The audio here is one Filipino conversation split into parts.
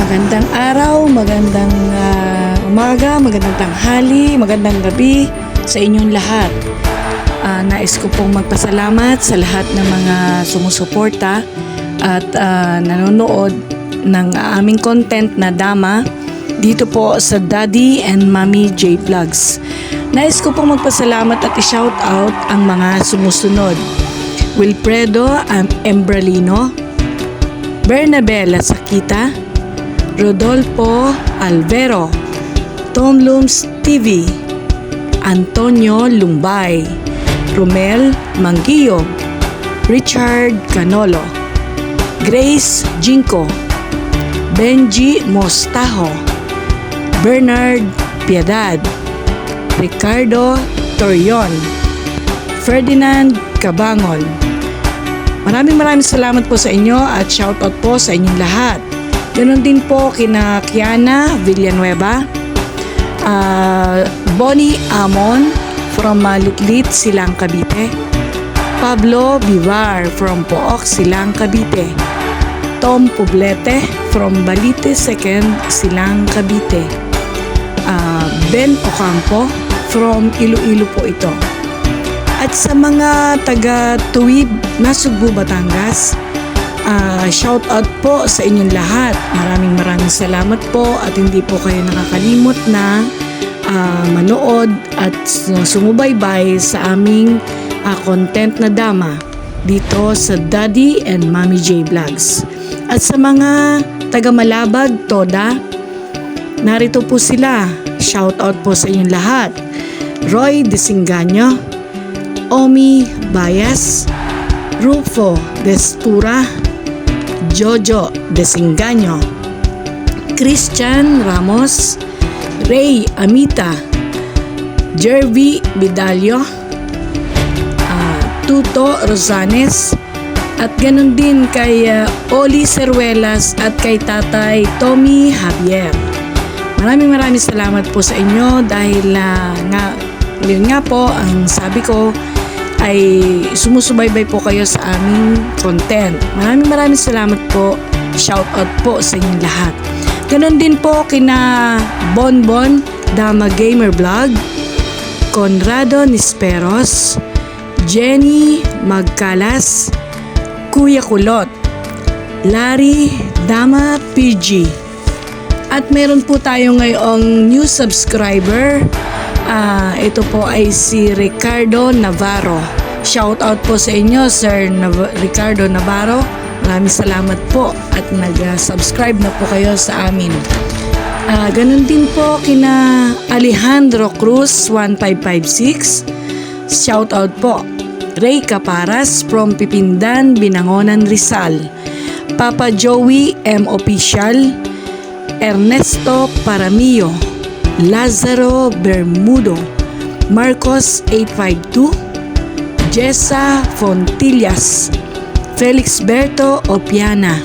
Magandang araw, magandang umaga, magandang tanghali, magandang gabi sa inyong lahat. Nais ko pong magpasalamat sa lahat ng mga sumusuporta at nanonood ng aming content na Dama dito po sa Daddy and Mommy J Vlogs. Nais ko pong magpasalamat at i-shout out ang mga sumusunod: Wilfredo Embralino, Bernabela Sakita, Rodolfo Alvero, Tom Looms TV, Antonio Lumbay, Romel Manguillo, Richard Canolo, Grace Jinko, Benji Mostajo, Bernard Piedad, Ricardo Torion, Ferdinand Cabangon. Maraming salamat po sa inyo at shoutout po sa inyong lahat. Ganon din po kina Kiana Villanueva, Bonnie Amon from Litlit, Silang, Cavite, Pablo Bivar from Pook, Silang, Cavite, Tom Poblete from Balite 2nd, Silang, Cavite, Ben Ocampo from Iloilo po ito. At sa mga taga-Tuwid, Nasugbu, Batangas, shout out po sa inyong lahat. Maraming salamat po at hindi po kayo nakakalimot na manood at sumubaybay sa aming content na Dama dito sa Daddy and Mommy J Vlogs. At sa mga taga-Malabag, Toda, narito po sila. Shout out po sa inyong lahat: Roy Desinganyo, Omi Bayas, Rufo Destura, Jojo Desinganyo, Christian Ramos, Ray Amita, Jervy Vidalio, Tuto Rosanes, at ganun din kay Oli Seruelas at kay Tatay Tommy Javier. Maraming salamat po sa inyo dahil yun nga po ang sabi ko ay sumusubaybay po kayo sa aming content. Maraming salamat po. Shout out po sa inyong lahat. Ganon din po kina Bonbon Dama Gamer Vlog, Conrado Nisperos, Jenny Magkalas, Kuya Kulot, Larry Dama PG. At meron po tayo ngayong new subscriber. Ito po ay si Ricardo Navarro. Shout out po sa inyo, Sir Ricardo Navarro. Maraming salamat po at nag-subscribe na po kayo sa amin. Ganun din po kina Alejandro Cruz 1556. Shout out po. Ray Caparas from Pipindan, Binangonan, Rizal. Papa Joey M. Official, Ernesto Paramillo, Lazaro Bermudo, Marcos 852, Jessa Fontillas, Felix Berto Opiana,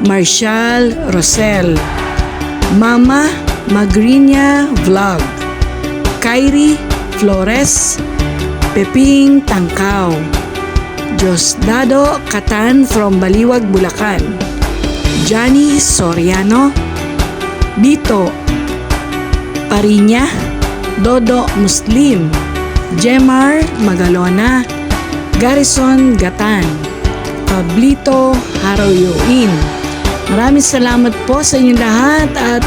Marshall Rosel, Mama Magrinya Vlog, Kyrie Flores, Peping Tangkaw, Diosdado Catan from Baliwag, Bulacan, Johnny Soriano, Bito Parinya, Dodo Muslim, Jemar Magalona, Garrison Gatan, Pablito Haroyoin. Maraming salamat po sa inyong lahat at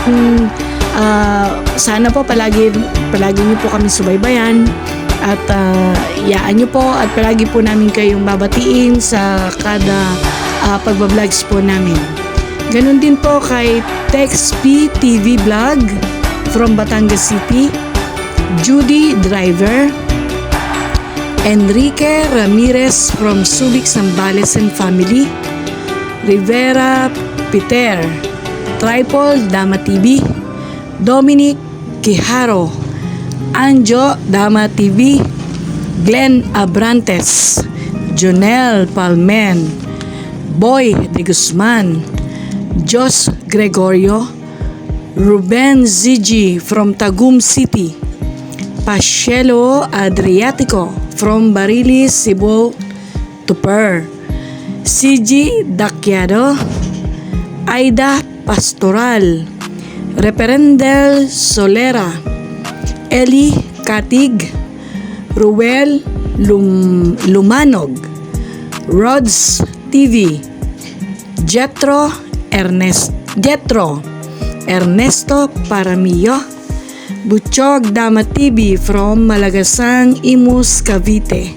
sana po palagi niyo po kami subaybayan at iyaan niyo po at palagi po namin kayong babatiin sa kada pagbablogs po namin. Ganon din po kay Tex P TV Vlog from Batangas City, Judy Driver, Enrique Ramirez from Subic, Zambales and Family, Rivera Peter, Tripod Dama TV, Dominic Quijaro, Anjo Dama TV, Glenn Abrantes, Jonel Palmen, Boy de Guzman, Jos Gregorio, Ruben Zigi from Tagum City, Pacielo Adriatico from Barilis, Cebu, Tupper, CG Dakyado, Aida Pastoral, Reperendel Solera, Eli Katig, Ruel Lumanog, Rods TV, Jetro Ernesto Paramillo, Butchog Dama TV from Malagasang, Imus, Cavite,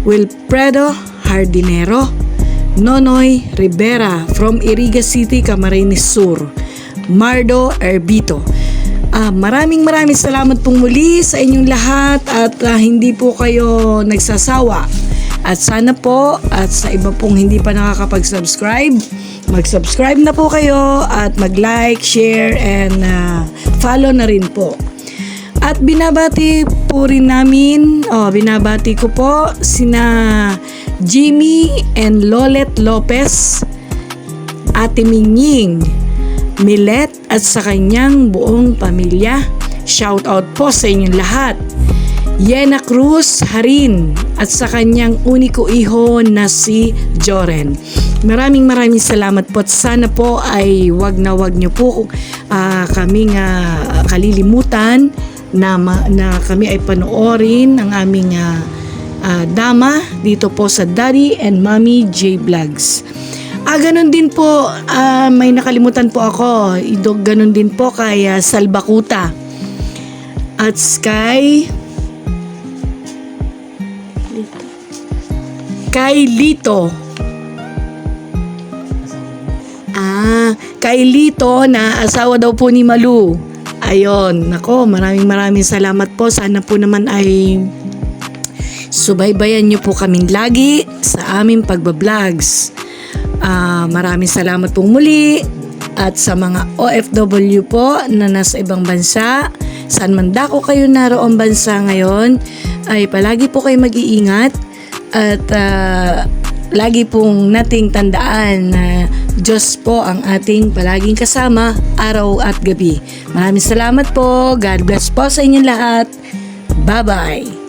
Wilfredo Hardinero, Nonoy Rivera from Iriga City, Camarines Sur, Mardo Erbito. Maraming salamat pong muli sa inyong lahat at hindi po kayo nagsasawa. At sana po at sa iba pong hindi pa nakakapag-subscribe, mag-subscribe na po kayo at mag-like, share, and follow na rin po. At binabati ko po sina Jimmy and Lolet Lopez, Ate Minying, Milet at sa kanyang buong pamilya. Shout out po sa inyong lahat. Yena Cruz Harin at sa kanyang uniko iho na si Joren. Maraming salamat po at sana po ay wag niyo po kaming kalilimutan na kami ay panoorin ang aming dama dito po sa Daddy and Mommy J Vlogs. Ganun din po, may nakalimutan po ako. Ganun din po kay Salbakuta at kay Lito. Kay Lito na asawa daw po ni Malu. Ayon, nako, maraming salamat po. Sana po naman ay subaybayan niyo po kaming lagi sa aming pagbablogs. Maraming salamat pong muli. At sa mga OFW po na nasa ibang bansa, saan man dako kayo naroong bansa ngayon, ay palagi po kayo mag-iingat at lagi pong nating tandaan na Diyos po ang ating palaging kasama araw at gabi. Maraming salamat po. God bless po sa inyong lahat. Bye-bye.